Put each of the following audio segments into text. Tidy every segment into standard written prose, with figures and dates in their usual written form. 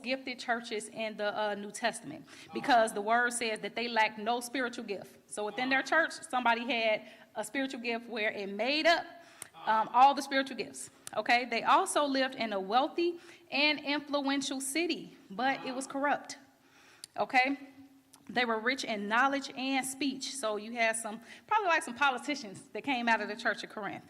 most gifted churches in the New Testament, because the word says that they lacked no spiritual gift. So within their church, somebody had a spiritual gift where it made up all the spiritual gifts. Okay, they also lived in a wealthy and influential city, but it was corrupt. Okay, they were rich in knowledge and speech. So you had probably like some politicians that came out of the church of Corinth.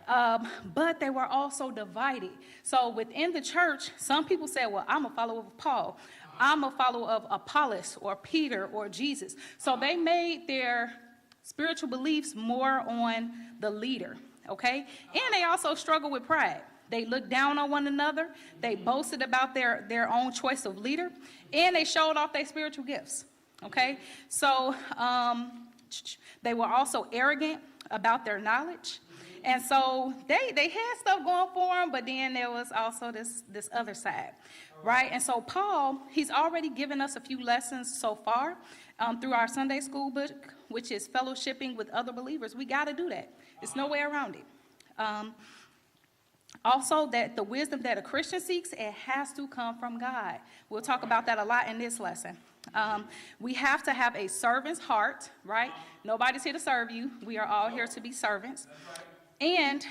But they were also divided. So within the church, some people said, well, I'm a follower of Paul. I'm a follower of Apollos or Peter or Jesus. So they made their spiritual beliefs more on the leader. Okay, and they also struggled with pride. They looked down on one another. They boasted about their own choice of leader, and they showed off their spiritual gifts. Okay, so they were also arrogant about their knowledge, and so they had stuff going for them. But then there was also this other side, right? And so Paul, he's already given us a few lessons so far through our Sunday school book, which is fellowshipping with other believers. We got to do that. There's no way around it. Also, that the wisdom that a Christian seeks, it has to come from God. We'll talk about that a lot in this lesson. We have to have a servant's heart, right? Nobody's here to serve you. We are all here to be servants. And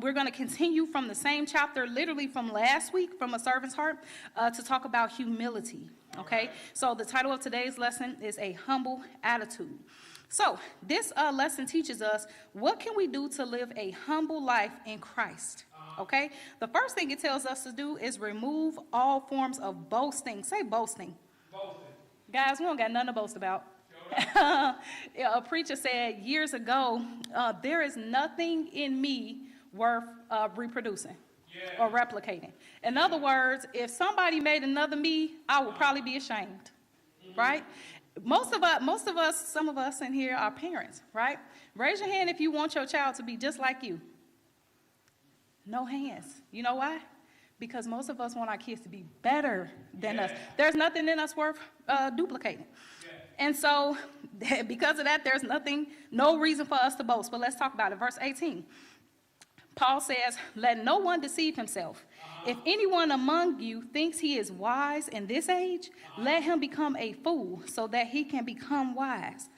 we're going to continue from the same chapter, literally from last week, from a servant's heart, to talk about humility. Okay? So the title of today's lesson is A Humble Attitude. So this lesson teaches us, what can we do to live a humble life in Christ? Okay? The first thing it tells us to do is remove all forms of boasting. Say boasting. Boasting. Guys, we don't got nothing to boast about. A preacher said years ago, there is nothing in me worth reproducing or replicating. In other words, if somebody made another me, I would probably be ashamed, right? Most of us, some of us in here are parents, right? Raise your hand if you want your child to be just like you. No hands. You know why? Because most of us want our kids to be better than us. There's nothing in us worth duplicating. And so because of that, there's no reason for us to boast. But let's talk about it. Verse 18. Paul says, let no one deceive himself. If anyone among you thinks he is wise in this age, let him become a fool so that he can become wise.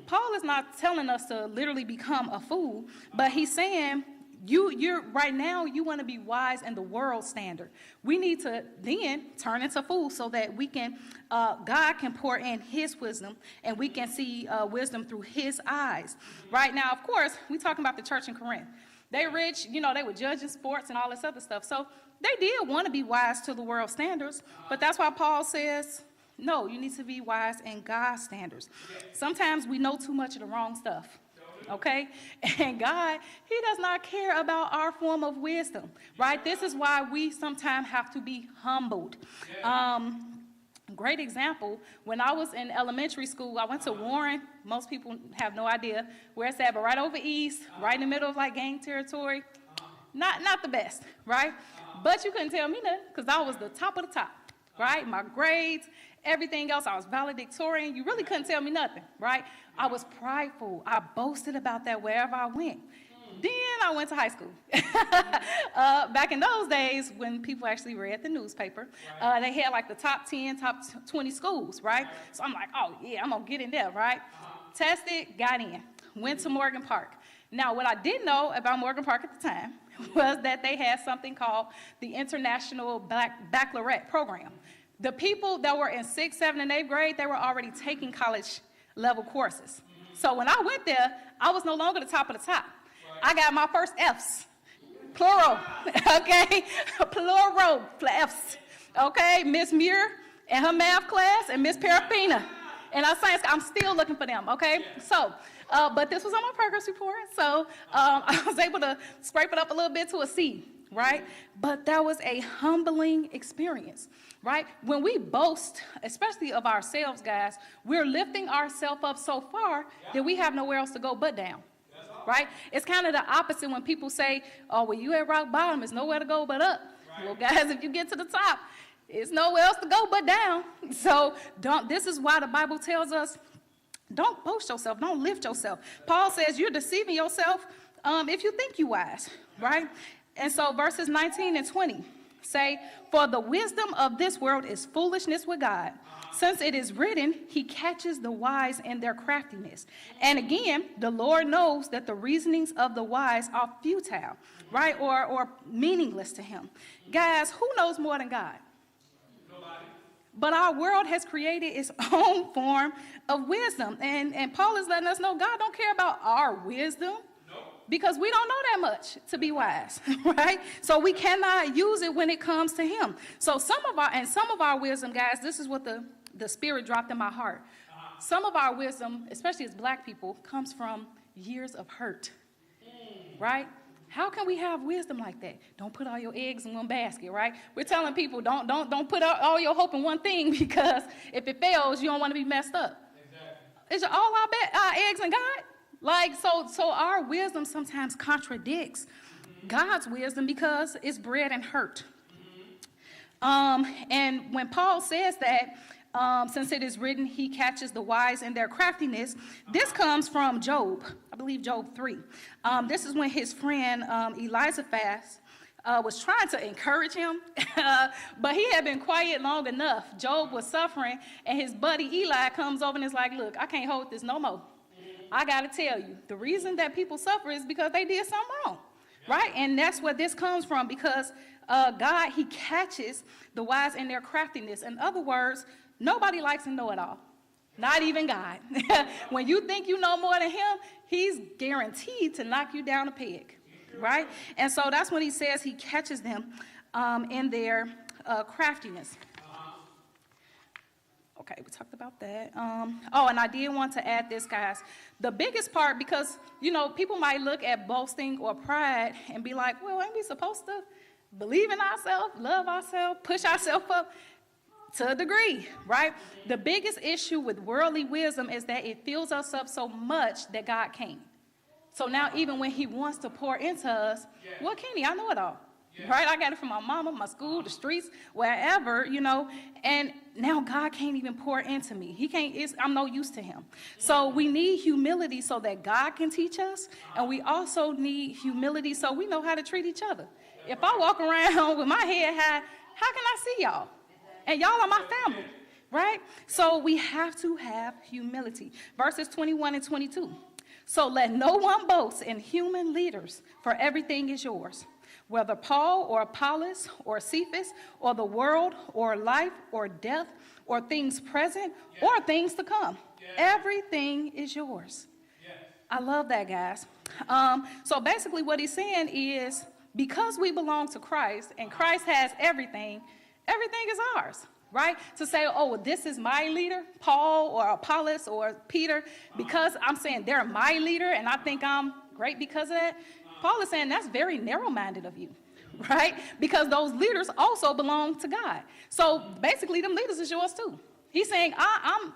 Paul is not telling us to literally become a fool, but he's saying you're right now, you want to be wise in the world standard. We need to then turn into fools so that we can, God can pour in his wisdom and we can see wisdom through his eyes. Right now, of course, we're talking about the church in Corinth. They rich, they were judging sports and all this other stuff. So they did want to be wise to the world standards, but that's why Paul says, no, you need to be wise in God's standards. Sometimes we know too much of the wrong stuff, okay? And God, he does not care about our form of wisdom, right? This is why we sometimes have to be humbled. Great example, when I was in elementary school, I went to Warren. Most people have no idea where it's at, but right over east, right in the middle of like gang territory. Not the best, right? But you couldn't tell me nothing because I was the top of the top, right? My grades, everything else, I was valedictorian. You really couldn't tell me nothing, right? I was prideful. I boasted about that wherever I went. Then I went to high school. Back in those days, when people actually read the newspaper, they had like the top 10, top 20 schools, right? So I'm like, oh, yeah, I'm going to get in there, right? Tested, got in, went to Morgan Park. Now, what I didn't know about Morgan Park at the time was that they had something called the International Baccalaureate Program. The people that were in 6th, 7th, and 8th grade, they were already taking college-level courses. So when I went there, I was no longer the top of the top. I got my first F's, plural, okay? Plural F's, okay? Miss Muir and her math class and Miss Parafina. And I'm still looking for them, okay? So, but this was on my progress report, so I was able to scrape it up a little bit to a C, right? But that was a humbling experience, right? When we boast, especially of ourselves, guys, we're lifting ourselves up so far that we have nowhere else to go but down. Right? It's kind of the opposite when people say, oh, well, you at rock bottom, there's nowhere to go but up. Right. Well, guys, if you get to the top, it's nowhere else to go but down. So this is why the Bible tells us, don't boast yourself, don't lift yourself. Paul says you're deceiving yourself if you think you're wise, right? And so verses 19 and 20, say, for the wisdom of this world is foolishness with God. Since it is written, he catches the wise in their craftiness. And again, the Lord knows that the reasonings of the wise are futile, right? Or meaningless to him. Guys, who knows more than God? Nobody. But our world has created its own form of wisdom. And Paul is letting us know God don't care about our wisdom. Because we don't know that much to be wise, right? So we cannot use it when it comes to him. So some of our wisdom, guys, this is what the Spirit dropped in my heart. Some of our wisdom, especially as black people, comes from years of hurt, right? How can we have wisdom like that? Don't put all your eggs in one basket, right? We're telling people don't put all your hope in one thing, because if it fails, you don't want to be messed up. Exactly. Is all our eggs in God? Like, so our wisdom sometimes contradicts God's wisdom because it's bred in hurt. And when Paul says that, since it is written, he catches the wise in their craftiness, this comes from Job, I believe Job 3. This is when his friend Eliphaz was trying to encourage him, but he had been quiet long enough. Job was suffering, and his buddy Eli comes over and is like, look, I can't hold this no more. I got to tell you, the reason that people suffer is because they did something wrong, right? And that's where this comes from, because God, he catches the wise in their craftiness. In other words, nobody likes to know it all, not even God. When you think you know more than him, he's guaranteed to knock you down a peg, right? And so that's when he says he catches them in their craftiness. Okay, we talked about that. And I did want to add this, guys. The biggest part, because, people might look at boasting or pride and be like, well, ain't we supposed to believe in ourselves, love ourselves, push ourselves up? To a degree, right? The biggest issue with worldly wisdom is that it fills us up so much that God can't. So now even when he wants to pour into us, what can he? I know it all. Right? I got it from my mama, my school, the streets, wherever, and now God can't even pour into me. He can't, I'm no use to him. So we need humility so that God can teach us, and we also need humility so we know how to treat each other. If I walk around with my head high, how can I see y'all? And y'all are my family, right? So we have to have humility. Verses 21 and 22. So let no one boast in human leaders, for everything is yours. Whether Paul or Apollos or Cephas or the world or life or death or things present or things to come. Everything is yours. I love that, guys. So basically what he's saying is, because we belong to Christ and Christ has everything, everything is ours, right? To say, oh, this is my leader, Paul or Apollos or Peter, because I'm saying they're my leader and I think I'm great because of that. Paul is saying that's very narrow-minded of you, right? Because those leaders also belong to God. So basically, them leaders is yours too. He's saying, I'm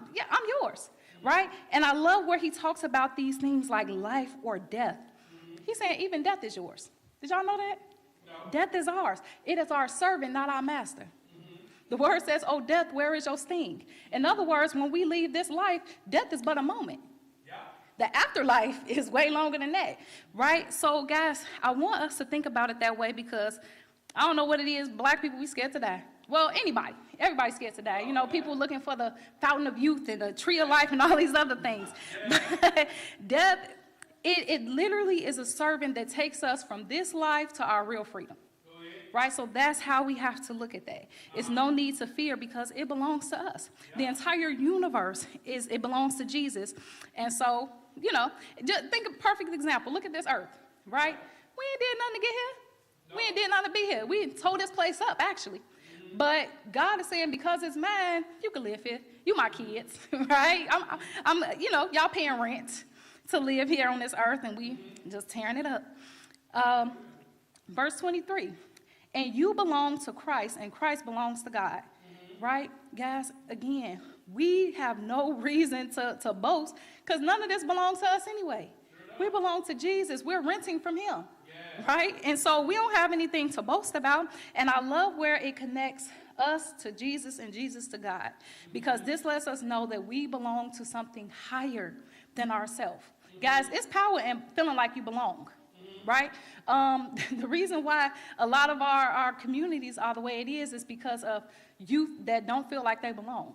yours, right? And I love where he talks about these things like life or death. He's saying even death is yours. Did y'all know that? No. Death is ours. It is our servant, not our master. The word says, oh, death, where is your sting? In other words, when we leave this life, death is but a moment. The afterlife is way longer than that, right? So, guys, I want us to think about it that way, because I don't know what it is. Black people, we scared to die. Well, everybody's scared to die. People looking for the fountain of youth and the tree of life and all these other things. But death, it literally is a servant that takes us from this life to our real freedom, right? So that's how we have to look at that. It's no need to fear, because it belongs to us. The entire universe it belongs to Jesus. And so, just think of a perfect example. Look at this earth, right? We ain't did nothing to get here. We ain't did nothing to be here. We tore this place up, actually. But God is saying, because it's mine, you can live here. You my kids, right? I'm y'all paying rent to live here on this earth, and we just tearing it up. Verse 23, and you belong to Christ, and Christ belongs to God, right? Guys, again, we have no reason to boast, because none of this belongs to us anyway. We belong to Jesus. We're renting from him, right? And so we don't have anything to boast about. And I love where it connects us to Jesus and Jesus to God, because this lets us know that we belong to something higher than ourselves. Guys, it's power in feeling like you belong, right? The reason why a lot of our communities are the way it is because of youth that don't feel like they belong.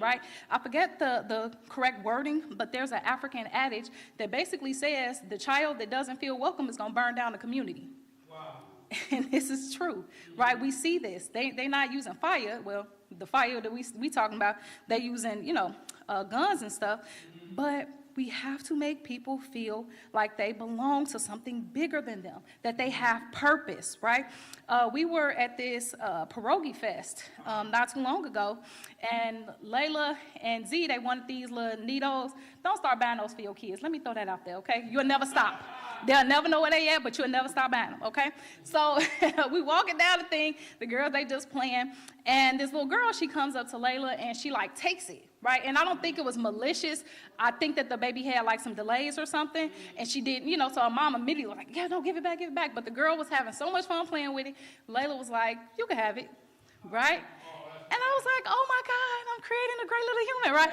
Right? I forget the correct wording, but there's an African adage that basically says the child that doesn't feel welcome is going to burn down the community. Wow. And this is true, right? We see this. They're not using fire. Well, the fire that we talking about, they're using, guns and stuff. But we have to make people feel like they belong to something bigger than them, that they have purpose, right? We were at this pierogi fest not too long ago, and Layla and Z, they wanted these little needles. Don't start buying those for your kids. Let me throw that out there, okay? You'll never stop. They'll never know where they at, but you'll never stop buying them, okay? So we walking down the thing, the girls, they just playing, and this little girl, she comes up to Layla, and she, like, takes it, right? And I don't think it was malicious. I think that the baby had, like, some delays or something, and she didn't, so her mom immediately was like, yeah, no, give it back, give it back. But the girl was having so much fun playing with it. Layla was like, you can have it, right? And I was like, oh, my God, I'm creating a great little human, right?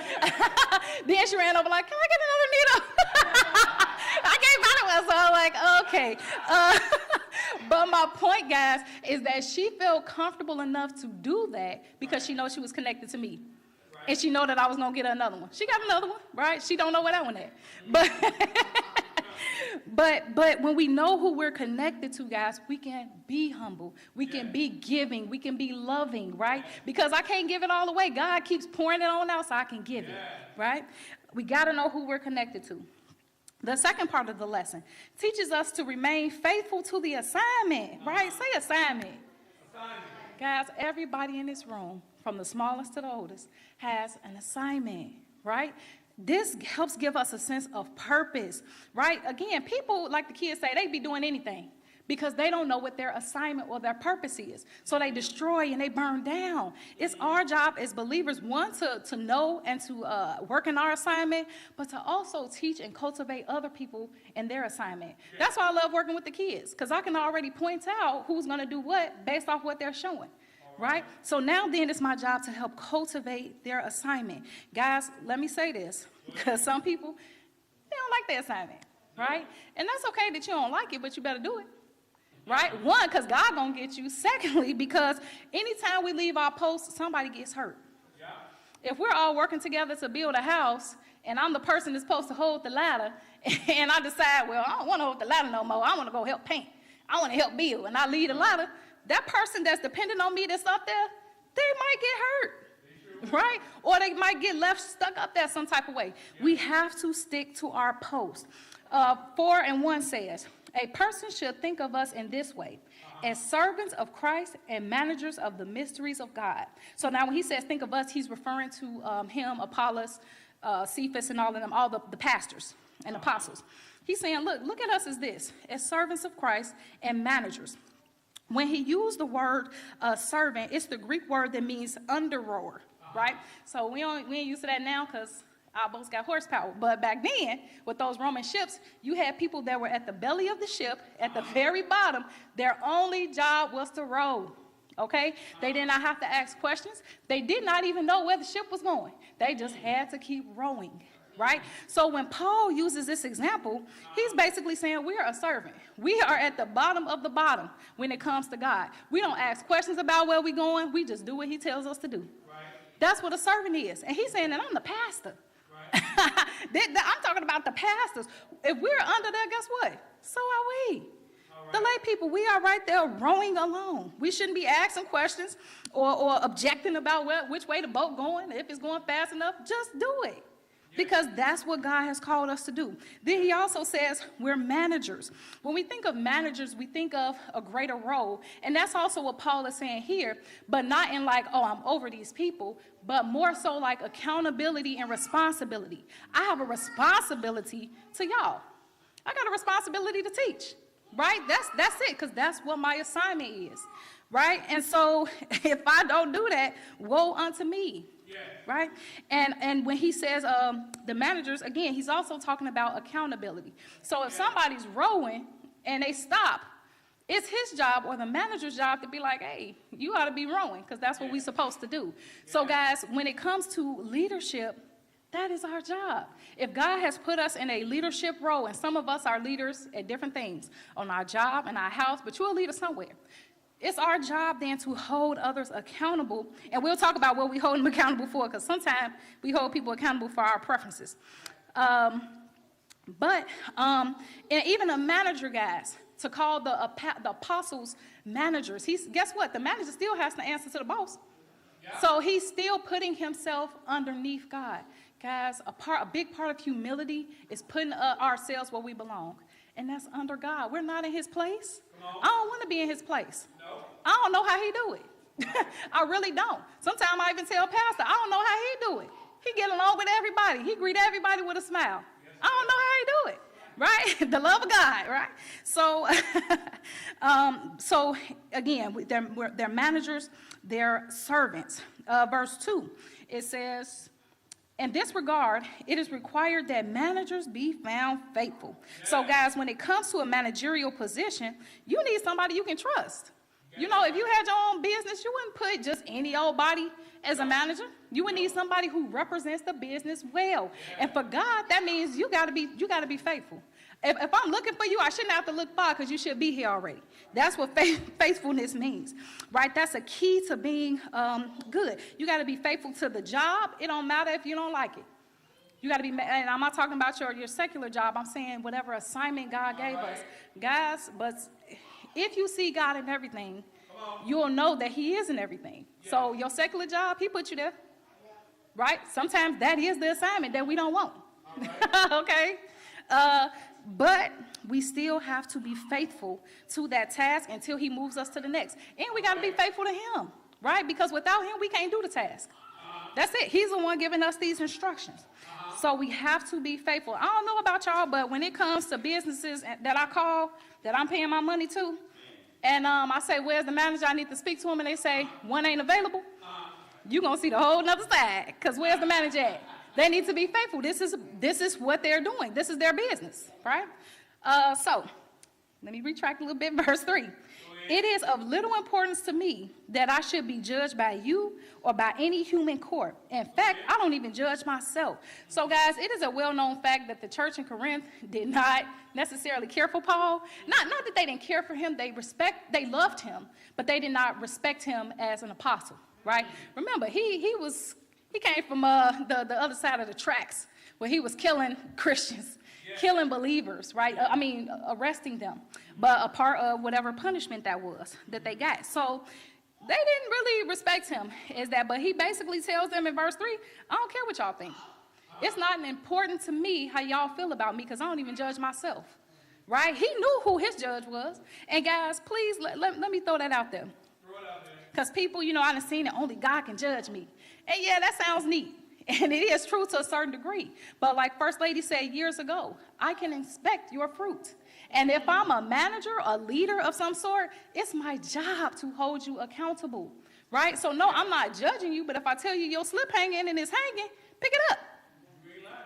Then she ran over like, can I get another needle? I can't find it, so I was like, okay. But my point, guys, is that she felt comfortable enough to do that because she knows she was connected to me. And she know that I was going to get her another one. She got another one, right? She don't know where that one at. But when we know who we're connected to, guys, we can be humble. We can be giving. We can be loving, right? Because I can't give it all away. God keeps pouring it on out so I can give it, right? We got to know who we're connected to. The second part of the lesson teaches us to remain faithful to the assignment, right? Say assignment. Guys, everybody in this room, from the smallest to the oldest, has an assignment, right? This helps give us a sense of purpose, right? Again, people, like the kids say, they be doing anything because they don't know what their assignment or their purpose is. So they destroy and they burn down. It's our job as believers, one, to know and to work in our assignment, but to also teach and cultivate other people in their assignment. That's why I love working with the kids, because I can already point out who's going to do what based off what they're showing. Right? So now then it's my job to help cultivate their assignment. Guys, let me say this, because some people, they don't like their assignment, right? And that's okay that you don't like it, but you better do it, right? One, because God gonna get you. Secondly, because anytime we leave our post, somebody gets hurt. If we're all working together to build a house, and I'm the person that's supposed to hold the ladder, and I decide, well, I don't want to hold the ladder no more. I want to go help paint. I want to help build, and I lead the ladder. That person that's dependent on me that's up there, they might get hurt, right? Or they might get left stuck up there some type of way. We have to stick to our post. 4:1 says, a person should think of us in this way, as servants of Christ and managers of the mysteries of God. So now when he says think of us, he's referring to him, Apollos, Cephas, and all of them, all the pastors and apostles. He's saying, look at us as this, as servants of Christ and managers. When he used the word servant, it's the Greek word that means under-rower, right? So we ain't used to that now because our boats got horsepower. But back then, with those Roman ships, you had people that were at the belly of the ship, at the very bottom. Their only job was to row, okay? They did not have to ask questions. They did not even know where the ship was going. They just had to keep rowing. Right? So when Paul uses this example, he's basically saying we're a servant. We are at the bottom of the bottom when it comes to God. We don't ask questions about where we're going. We just do what he tells us to do. Right. That's what a servant is. And he's saying that I'm the pastor. Right. I'm talking about the pastors. If we're under there, guess what? So are we. Right. The lay people, we are right there rowing along. We shouldn't be asking questions or objecting about which way the boat going. If it's going fast enough, just do it. Because that's what God has called us to do. Then he also says we're managers. When we think of managers, we think of a greater role. And that's also what Paul is saying here, but not in like, oh, I'm over these people, but more so like accountability and responsibility. I have a responsibility to y'all. I got a responsibility to teach, right? That's it, because that's what my assignment is, right? And so if I don't do that, woe unto me. Yeah. Right? And when he says the managers, again, he's also talking about accountability. So if somebody's rowing and they stop, it's his job or the manager's job to be like, hey, you ought to be rowing because that's what we're supposed to do. So guys, when it comes to leadership, That is our job. If God has put us in a leadership role, and some of us are leaders at different things, on our job, in our house, but you're a leader somewhere. It's our job then to hold others accountable, and we'll talk about what we hold them accountable for, because sometimes we hold people accountable for our preferences. And even a manager, guys, to call the apostles managers, guess what? The manager still has to answer to the boss. Yeah. So he's still putting himself underneath God. Guys, a big part of humility is putting ourselves where we belong, and that's under God. We're not in his place. I don't want to be in his place. No. I don't know how he do it. I really don't. Sometimes I even tell Pastor, I don't know how he do it. He get along with everybody. He greet everybody with a smile. Yes. I don't know how he do it. Right? The love of God, right? So, so again, they're managers, they're servants. Verse 2, it says, in this regard, it is required that managers be found faithful. Yeah. So, guys, when it comes to a managerial position, you need somebody you can trust. Yeah. You know, if you had your own business, you wouldn't put just any old body as a manager. You would need somebody who represents the business well. Yeah. And for God, that means you got to be faithful. If I'm looking for you, I shouldn't have to look far, because you should be here already. That's what faithfulness means, right? That's a key to being good. You got to be faithful to the job. It don't matter if you don't like it. You got to be, and I'm not talking about your secular job. I'm saying whatever assignment God gave us. Guys, but if you see God in everything, you'll know that he is in everything. Yeah. So your secular job, he put you there, right? Sometimes that is the assignment that we don't want, right. Okay? But we still have to be faithful to that task until he moves us to the next. And we got to be faithful to him, right? Because without him, we can't do the task. That's it. He's the one giving us these instructions. So we have to be faithful. I don't know about y'all, but when it comes to businesses that I call, that I'm paying my money to, and I say, where's the manager? I need to speak to him, and they say, one ain't available. You're going to see the whole nother side, because where's the manager at? They need to be faithful. This is what they're doing. This is their business, right? So let me retract a little bit. Verse 3. It is of little importance to me that I should be judged by you or by any human court. In fact, I don't even judge myself. So, guys, it is a well-known fact that the church in Corinth did not necessarily care for Paul. Not that they didn't care for him. They loved him, but they did not respect him as an apostle, right? Remember, he came from the other side of the tracks, where he was killing Christians, killing believers, right? Arresting them, but a part of whatever punishment that they got. So they didn't really respect him, but he basically tells them in verse 3, I don't care what y'all think. It's not important to me how y'all feel about me, because I don't even judge myself, right? He knew who his judge was. And guys, please, let me throw that out there. Because people, I done seen it, only God can judge me. And yeah, that sounds neat. And it is true to a certain degree. But like First Lady said years ago, I can inspect your fruit. And if I'm a manager, a leader of some sort, it's my job to hold you accountable, right? So no, I'm not judging you, but if I tell you your slip hanging and it's hanging, pick it up.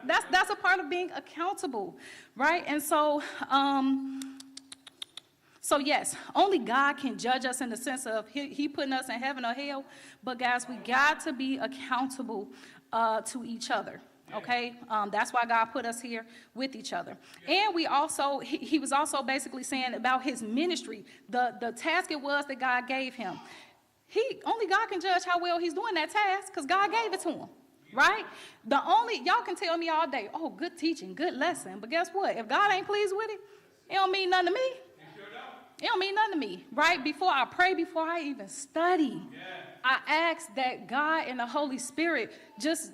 That's a part of being accountable, right? And so, so yes, only God can judge us in the sense of he putting us in heaven or hell. But guys, we got to be accountable to each other. Okay, that's why God put us here with each other. And we also, he was also basically saying about his ministry, the task it was that God gave him. Only God can judge how well he's doing that task, because God gave it to him, right? Y'all can tell me all day, oh, good teaching, good lesson. But guess what? If God ain't pleased with it, it don't mean nothing to me. It don't mean nothing to me, right? Before I pray, before I even study, I ask that God and the Holy Spirit just,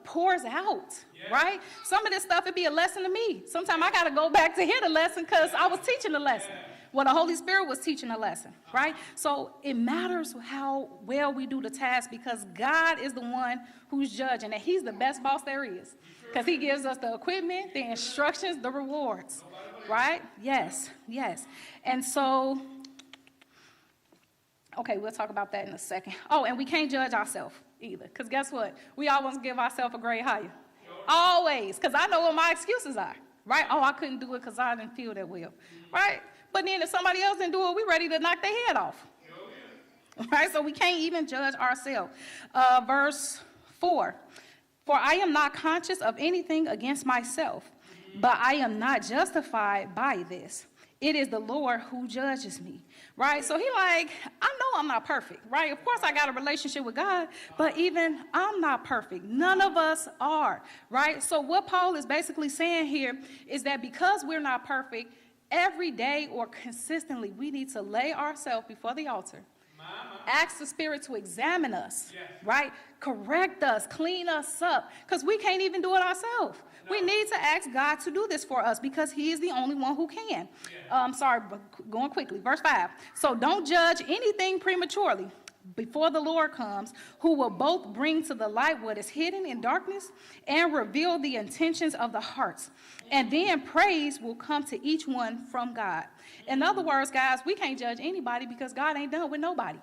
pours out, right? Some of this stuff, it'd be a lesson to me. Sometimes I got to go back to hear the lesson because I was teaching the lesson. Well, the Holy Spirit was teaching a lesson, right? So it matters how well we do the task, because God is the one who's judging, and he's the best boss there is, because he gives us the equipment, the instructions, the rewards, right? Yes. And so, okay, we'll talk about that in a second. Oh, and we can't judge ourselves either, because guess what? We always give ourselves a grade higher. Always, because I know what my excuses are, right? Oh, I couldn't do it because I didn't feel that well, right? But then if somebody else didn't do it, we're ready to knock their head off, right? So we can't even judge ourselves. Verse 4. For I am not conscious of anything against myself, but I am not justified by this. It is the Lord who judges me, right? So he like, I know I'm not perfect, right? Of course I got a relationship with God, but even I'm not perfect. None of us are, right? So what Paul is basically saying here is that because we're not perfect, every day or consistently, we need to lay ourselves before the altar. Ask the Spirit to examine us, right? Correct us, clean us up, because we can't even do it ourselves. We need to ask God to do this for us because he is the only one who can. Sorry, but going quickly. Verse 5. So don't judge anything prematurely before the Lord comes, who will both bring to the light what is hidden in darkness and reveal the intentions of the hearts. And then praise will come to each one from God. In other words, guys, we can't judge anybody because God ain't done with nobody.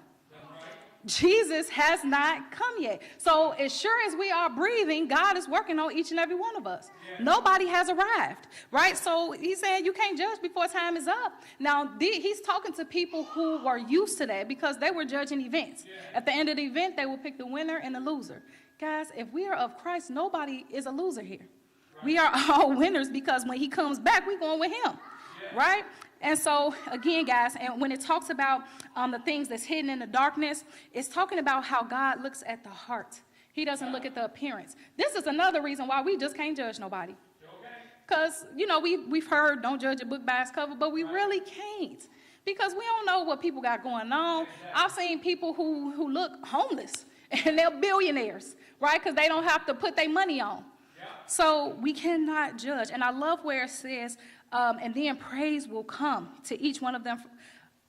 Jesus has not come yet. So as sure as we are breathing, God is working on each and every one of us. Nobody has arrived, right? So he's saying you can't judge before time is up. Now, he's talking to people who were used to that because they were judging events. At the end of the event, they will pick the winner and the loser. Guys, if we are of Christ, nobody is a loser here. We are all winners because when he comes back, we're going with him, right? And so, again, guys, and when it talks about the things that's hidden in the darkness, it's talking about how God looks at the heart. He doesn't look at the appearance. This is another reason why we just can't judge nobody. Because, you know, we've heard don't judge a book by its cover, but we really can't. Because we don't know what people got going on. I've seen people who look homeless, and they're billionaires, right? Because they don't have to put their money on. So we cannot judge. And I love where it says, and then praise will come to each one of them,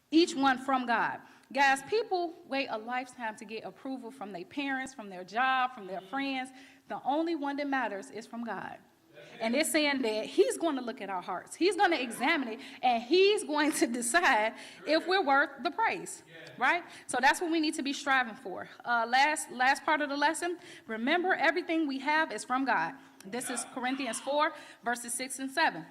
each one from God. Guys, people wait a lifetime to get approval from their parents, from their job, from their friends. The only one that matters is from God. And it's saying that he's going to look at our hearts. He's going to examine it, and he's going to decide if we're worth the praise, right? So that's what we need to be striving for. Last part of the lesson, remember everything we have is from God. This is Corinthians 4, verses 6 and 7.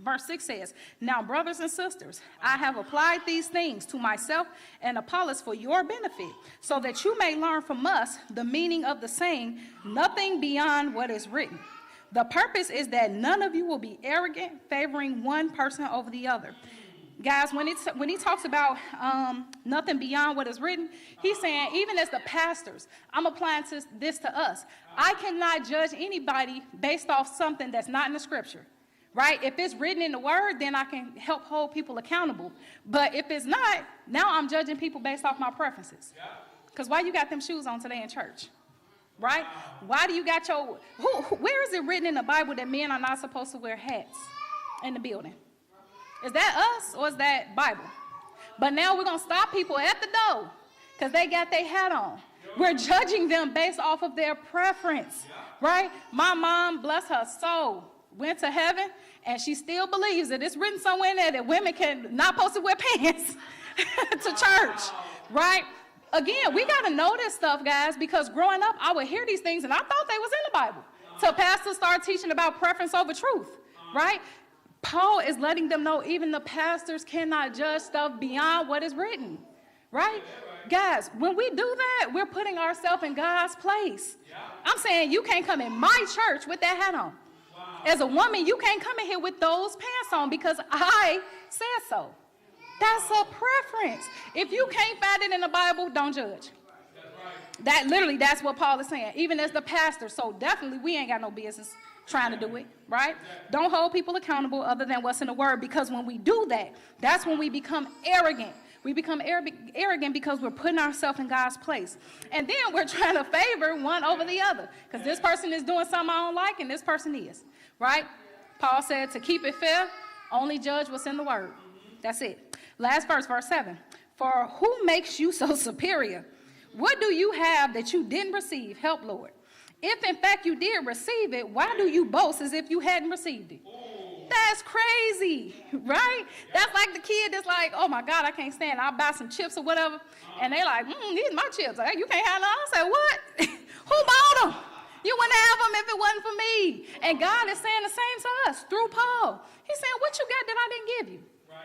Verse 6 says, now, brothers and sisters, I have applied these things to myself and Apollos for your benefit, so that you may learn from us the meaning of the saying, nothing beyond what is written. The purpose is that none of you will be arrogant, favoring one person over the other. Guys, when he talks about nothing beyond what is written, he's saying, even as the pastors, I'm applying this to us. I cannot judge anybody based off something that's not in the scripture, right? If it's written in the word, then I can help hold people accountable. But if it's not, now I'm judging people based off my preferences. Because why you got them shoes on today in church? Right? Why do you got your, where is it written in the Bible that men are not supposed to wear hats in the building? Is that us or is that Bible? But now we're going to stop people at the door because they got their hat on. We're judging them based off of their preference, right? My mom, bless her soul, went to heaven, and she still believes that it's written somewhere in there that women can not supposed to wear pants to church, right? Again, we got to know this stuff, guys, because growing up, I would hear these things, and I thought they was in the Bible. So pastors start teaching about preference over truth, right? Paul is letting them know even the pastors cannot judge stuff beyond what is written, right? Guys, when we do that, we're putting ourselves in God's place. I'm saying you can't come in my church with that hat on. As a woman, you can't come in here with those pants on because I said so. That's a preference. If you can't find it in the Bible, don't judge. That's what Paul is saying, even as the pastor. So definitely we ain't got no business trying to do it, right? Don't hold people accountable other than what's in the word, because when we do that, that's when we become arrogant. We become arrogant because we're putting ourselves in God's place. And then we're trying to favor one over the other because this person is doing something I don't like and this person is, right? Paul said to keep it fair, only judge what's in the word. That's it. Last verse, verse 7. For who makes you so superior? What do you have that you didn't receive? Help, Lord. If in fact you did receive it, why do you boast as if you hadn't received it? That's crazy, right? That's like the kid that's like, oh my God, I can't stand it. I'll buy some chips or whatever. And they like, these are my chips. Like, you can't have none. I say, what? Who bought them? You wouldn't have them if it wasn't for me. And God is saying the same to us through Paul. He's saying, what you got that I didn't give you?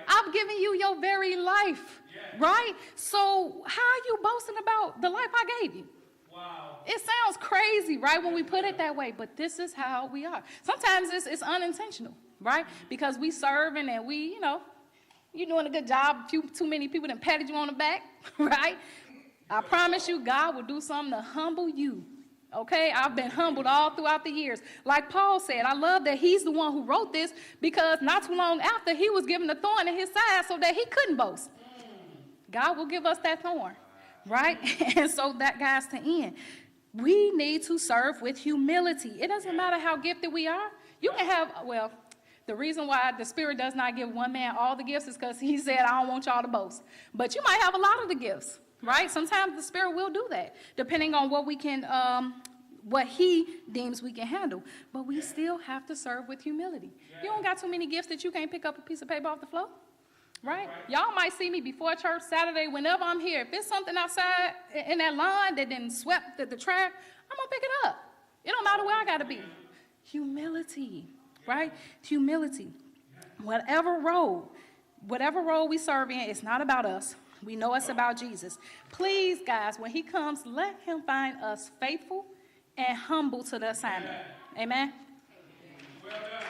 I've given you your very life, right? So how are you boasting about the life I gave you? Wow. It sounds crazy. crazy, right, when we put it that way, but this is how we are. Sometimes it's unintentional, right, because we serving and we, you're doing a good job. Too many people done patted you on the back, right? I promise you, God will do something to humble you. Okay, I've been humbled all throughout the years. Like Paul said, I love that he's the one who wrote this, because not too long after, he was given a thorn in his side so that he couldn't boast. God will give us that thorn, right? And so that, guys, to end, we need to serve with humility. It doesn't matter how gifted we are. You can have, the reason why the Spirit does not give one man all the gifts is because he said, I don't want y'all to boast. But you might have a lot of the gifts. Right? Sometimes the Spirit will do that, depending on what we can, what he deems we can handle. But we still have to serve with humility. You don't got too many gifts that you can't pick up a piece of paper off the floor. Right? Y'all might see me before church Saturday, whenever I'm here. If it's something outside in that lawn that didn't swept the track, I'm going to pick it up. It don't matter where I got to be. Humility. Right? Humility. Whatever role we serve in, it's not about us. We know it's about Jesus. Please, guys, when he comes, let him find us faithful and humble to the assignment. Amen? Well done.